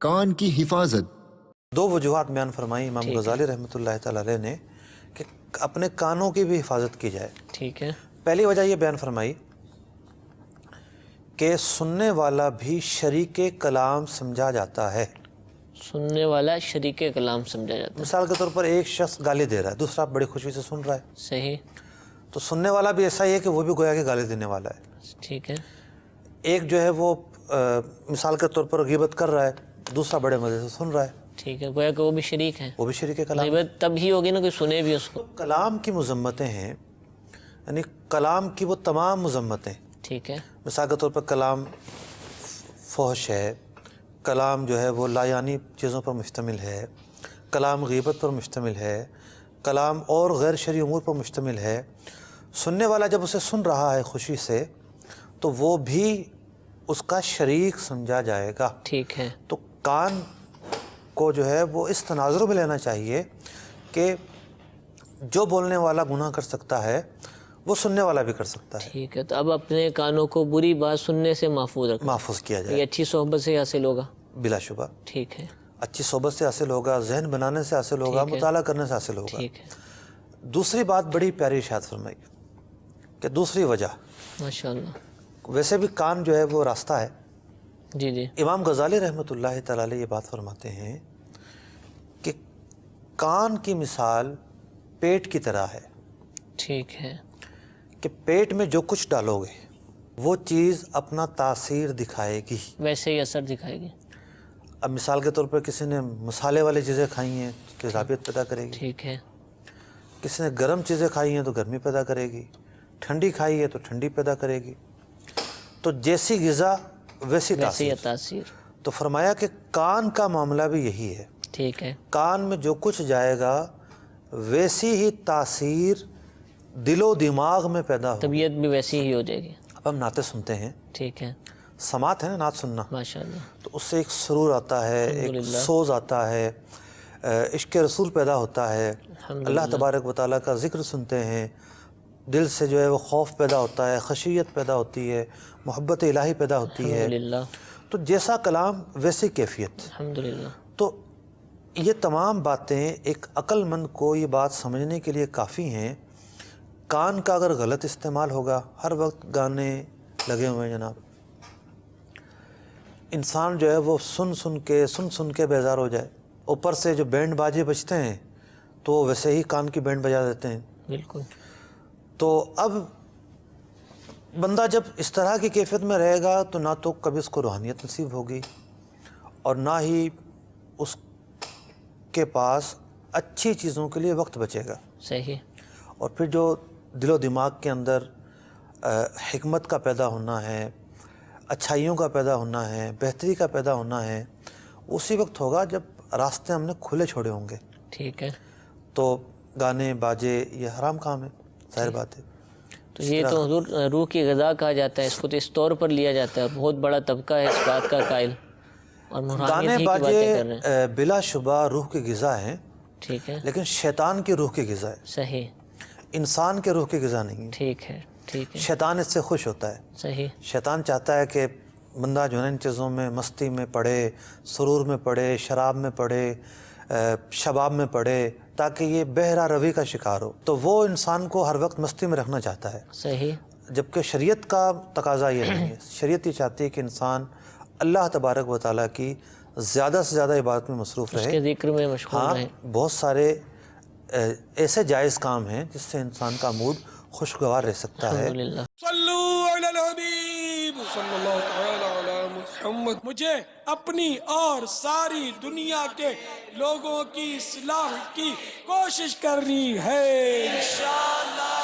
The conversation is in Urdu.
کان کی حفاظت۔ دو وجوہات بیان فرمائی امام غزالی رحمۃ اللہ تعالی علیہ نے کہ اپنے کانوں کی بھی حفاظت کی جائے۔ ٹھیک ہے۔ پہلی وجہ یہ بیان فرمائی کہ سننے والا بھی شریک کلام سمجھا جاتا ہے۔ سننے والا شریک کلام سمجھا جاتا ہے۔ مثال کے طور پر ایک شخص گالی دے رہا ہے، دوسرا بڑی خوشی سے سن رہا ہے، صحیح۔ تو سننے والا بھی ایسا ہی ہے کہ وہ بھی گویا کہ گالی دینے والا ہے۔ ٹھیک ہے۔ ایک جو ہے وہ مثال کے طور پر غیبت کر رہا ہے، دوسرا بڑے مزے سے سن رہا ہے، ٹھیک ہے، گویا کہ وہ بھی شریک ہیں۔ وہ بھی شریک کلام۔ غیبت تب ہی ہوگی نا کوئی سنے بھی اس کو۔ کلام کی مذمتیں ہیں، یعنی کلام کی وہ تمام مذمتیں، ٹھیک ہے۔ مثال کے طور پر کلام فحش ہے، کلام جو ہے وہ لایانی چیزوں پر مشتمل ہے، کلام غیبت پر مشتمل ہے، کلام اور غیر شرعی امور پر مشتمل ہے۔ سننے والا جب اسے سن رہا ہے خوشی سے تو وہ بھی اس کا شریک سمجھا جائے گا۔ ٹھیک ہے۔ تو کان کو جو ہے وہ اس تناظر میں لینا چاہیے کہ جو بولنے والا گناہ کر سکتا ہے وہ سننے والا بھی کر سکتا ہے۔ ٹھیک ہے، تو اب اپنے کانوں کو بری بات سننے سے محفوظ رکھنا، محفوظ کیا یہ جائے اچھی صحبت سے حاصل ہوگا۔ بلا شبہ، ٹھیک ہے۔ اچھی صحبت سے حاصل ہوگا، ذہن بنانے سے حاصل ہوگا، ٹھیک ہے۔ مطالعہ کرنے سے حاصل ہوگا۔ ٹھیک ہے، دوسری بات بڑی پیاری ارشاد فرمائی کہ دوسری وجہ، ماشاءاللہ۔ ویسے بھی کان جو ہے وہ راستہ ہے۔ جی جی۔ امام غزالی رحمۃ اللہ تعالی علیہ یہ بات فرماتے ہیں کہ کان کی مثال پیٹ کی طرح ہے ٹھیک ہے۔ کہ پیٹ میں جو کچھ ڈالو گے وہ چیز اپنا تاثیر دکھائے گی، ویسے ہی اثر دکھائے گی۔ اب مثال کے طور پر کسی نے مسالے والی چیزیں کھائی ہیں تو تیزابیت پیدا کرے گی، ٹھیک ہے۔ کسی نے گرم چیزیں کھائی ہیں تو گرمی پیدا کرے گی، ٹھنڈی کھائی ہے تو ٹھنڈی پیدا کرے گی۔ تو جیسی غذا ویسی ویسے تاثیر۔ ہی تاثیر۔ تو فرمایا کہ کان کا معاملہ بھی یہی ہے، ٹھیک ہے۔ کان میں جو کچھ جائے گا ویسی ہی تاثیر دل و دماغ میں پیدا ہوگی۔ طبیعت بھی ویسی ہی ہو جائے گی۔ اب ہم نعتیں سنتے ہیں، ٹھیک ہے، سماعت ہے نا، نعت سننا، ماشاءاللہ۔ تو اس سے ایک سرور آتا ہے، ایک الحمدللہ۔ سوز آتا ہے، عشق رسول پیدا ہوتا ہے، الحمدللہ۔ اللہ تبارک و تعالیٰ کا ذکر سنتے ہیں، دل سے جو ہے وہ خوف پیدا ہوتا ہے، خشیت پیدا ہوتی ہے، محبت الہی پیدا ہوتی ہے۔ الحمدللہ۔ تو جیسا کلام ویسی کیفیت۔ الحمدللہ۔ تو یہ تمام باتیں ایک عقل مند کو یہ بات سمجھنے کے لیے کافی ہیں۔ کان کا اگر غلط استعمال ہوگا، ہر وقت گانے لگے ہوئے ہیں جناب، انسان جو ہے وہ سن سن کے بیزار ہو جائے، اوپر سے جو بینڈ باجے بجتے ہیں تو وہ ویسے ہی کان کی بینڈ بجا دیتے ہیں۔ بالکل۔ تو اب بندہ جب اس طرح کی کیفیت میں رہے گا تو نہ تو کبھی اس کو روحانیت نصیب ہوگی اور نہ ہی اس کے پاس اچھی چیزوں کے لیے وقت بچے گا، صحیح۔ اور پھر جو دل و دماغ کے اندر حکمت کا پیدا ہونا ہے، اچھائیوں کا پیدا ہونا ہے، بہتری کا پیدا ہونا ہے، اسی وقت ہوگا جب راستے ہم نے کھلے چھوڑے ہوں گے۔ ٹھیک ہے۔ تو گانے باجے یہ حرام کام ہے، ظاہر بات ہے۔ تو یہ تو حضور روح کی غذا کہا جاتا ہے، اس کو تو اس طور پر لیا جاتا ہے، بہت بڑا طبقہ ہے اس بات کا قائل، اور روحانیت گانے ہی کی باتیں کر رہے ہیں۔ باجے بلا شبہ روح کی غذا ہیں، ٹھیک ہے، لیکن شیطان کی روح کی غذا ہے، صحیح۔ انسان کے روح کی غذا نہیں ہے۔ ٹھیک ہے، ٹھیک ہے، شیطان اس سے خوش ہوتا ہے، صحیح۔ شیطان چاہتا ہے کہ بندہ جو ہے ان چیزوں میں مستی میں پڑے، سرور میں پڑے، شراب میں پڑے، شباب میں پڑے، تاکہ یہ بہرا روی کا شکار ہو۔ تو وہ انسان کو ہر وقت مستی میں رکھنا چاہتا ہے، صحیح۔ جبکہ شریعت کا تقاضا یہ نہیں ہے۔ شریعت یہ چاہتی ہے کہ انسان اللہ تبارک و تعالیٰ کی زیادہ سے زیادہ عبادت میں مصروف اس رہے۔ کے ذکر میں مشغول ہاں، رہیں۔ بہت سارے ایسے جائز کام ہیں جس سے انسان کا موڈ خوشگوار رہ سکتا ہے۔ الحمدللہ۔ صلو علی الحبیب صلی اللہ تعالی علی محمد۔ مجھے اپنی اور ساری دنیا کے لوگوں کی اصلاح کی کوشش کرنی ہے انشاءاللہ۔